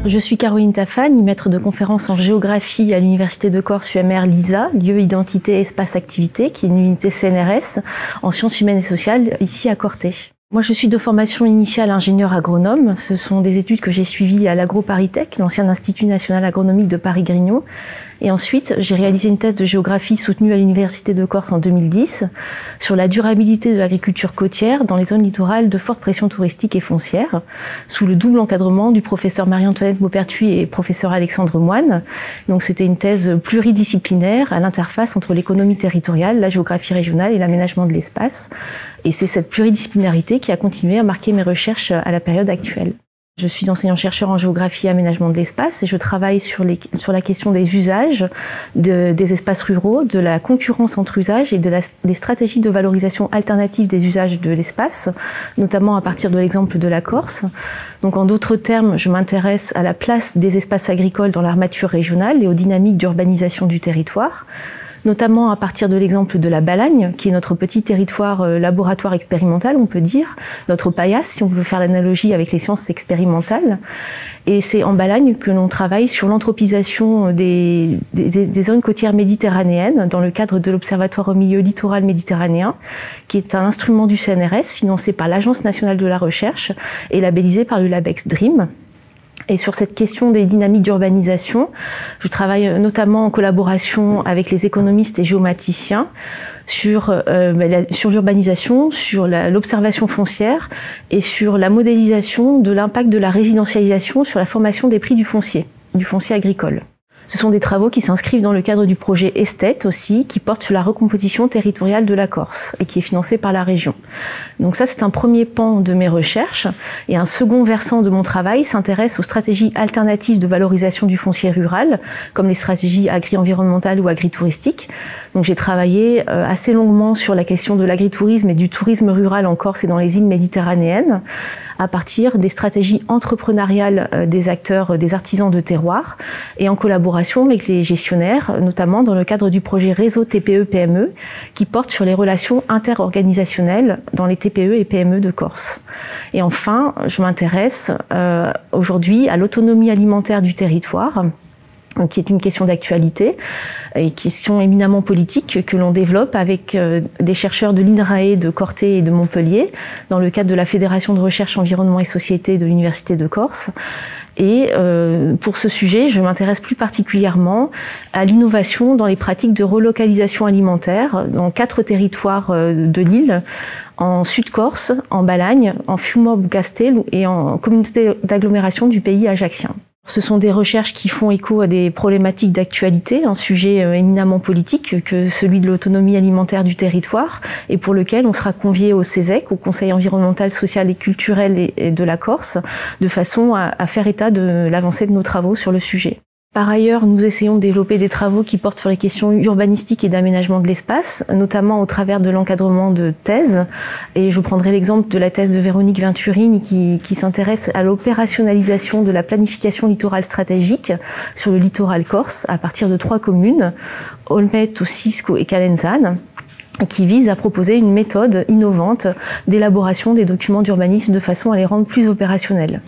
Je suis Caroline Tafani, maître de conférence en géographie à l'Université de Corse UMR LISA, lieu identité espace activité, qui est une unité CNRS en sciences humaines et sociales ici à Corté. Moi, je suis de formation initiale ingénieur agronome. Ce sont des études que j'ai suivies à l'AgroParisTech, l'ancien Institut national agronomique de Paris-Grignon. Et ensuite, j'ai réalisé une thèse de géographie soutenue à l'Université de Corse en 2010 sur la durabilité de l'agriculture côtière dans les zones littorales de forte pression touristique et foncière, sous le double encadrement du professeur Marie-Antoinette Maupertuis et professeur Alexandre Moine. Donc, c'était une thèse pluridisciplinaire à l'interface entre l'économie territoriale, la géographie régionale et l'aménagement de l'espace. Et c'est cette pluridisciplinarité qui a continué à marquer mes recherches à la période actuelle. Je suis enseignant-chercheur en géographie et aménagement de l'espace et je travaille sur la question des usages des espaces ruraux, de la concurrence entre usages et des stratégies de valorisation alternatives des usages de l'espace, notamment à partir de l'exemple de la Corse. Donc en d'autres termes, je m'intéresse à la place des espaces agricoles dans l'armature régionale et aux dynamiques d'urbanisation du territoire, notamment à partir de l'exemple de la Balagne, qui est notre petit territoire laboratoire expérimental, on peut dire, notre paillasse, si on veut faire l'analogie avec les sciences expérimentales. Et c'est en Balagne que l'on travaille sur l'anthropisation des zones côtières méditerranéennes dans le cadre de l'Observatoire au milieu littoral méditerranéen, qui est un instrument du CNRS financé par l'Agence nationale de la recherche et labellisé par le Labex DREAM. Et sur cette question des dynamiques d'urbanisation, je travaille notamment en collaboration avec les économistes et géomaticiens sur l'urbanisation, sur l'observation foncière et sur la modélisation de l'impact de la résidentialisation sur la formation des prix du foncier agricole. Ce sont des travaux qui s'inscrivent dans le cadre du projet Esthète aussi, qui porte sur la recomposition territoriale de la Corse et qui est financé par la région. Donc ça, c'est un premier pan de mes recherches. Et un second versant de mon travail s'intéresse aux stratégies alternatives de valorisation du foncier rural, comme les stratégies agri-environnementales ou agri-touristiques. Donc j'ai travaillé assez longuement sur la question de l'agritourisme et du tourisme rural en Corse et dans les îles méditerranéennes, à partir des stratégies entrepreneuriales des acteurs, des artisans de terroir, et en collaboration avec les gestionnaires, notamment dans le cadre du projet Réseau TPE-PME, qui porte sur les relations interorganisationnelles dans les TPE et PME de Corse. Et enfin, je m'intéresse aujourd'hui à l'autonomie alimentaire du territoire, qui est une question d'actualité et question éminemment politique que l'on développe avec des chercheurs de l'INRAE de Corté et de Montpellier dans le cadre de la Fédération de recherche environnement et société de l'Université de Corse. Et pour ce sujet, je m'intéresse plus particulièrement à l'innovation dans les pratiques de relocalisation alimentaire dans 4 territoires de l'île, en Sud-Corse, en Balagne, en Fiumorbe-Castel et en communauté d'agglomération du pays ajaccien. Ce sont des recherches qui font écho à des problématiques d'actualité, un sujet éminemment politique que celui de l'autonomie alimentaire du territoire et pour lequel on sera convié au CESEC, au Conseil environnemental, social et culturel de la Corse, de façon à faire état de l'avancée de nos travaux sur le sujet. Par ailleurs, nous essayons de développer des travaux qui portent sur les questions urbanistiques et d'aménagement de l'espace, notamment au travers de l'encadrement de thèses. Et je prendrai l'exemple de la thèse de Véronique Venturini qui s'intéresse à l'opérationnalisation de la planification littorale stratégique sur le littoral corse à partir de 3 communes, Olmeto, Cisco et Calenzane, qui vise à proposer une méthode innovante d'élaboration des documents d'urbanisme de façon à les rendre plus opérationnels.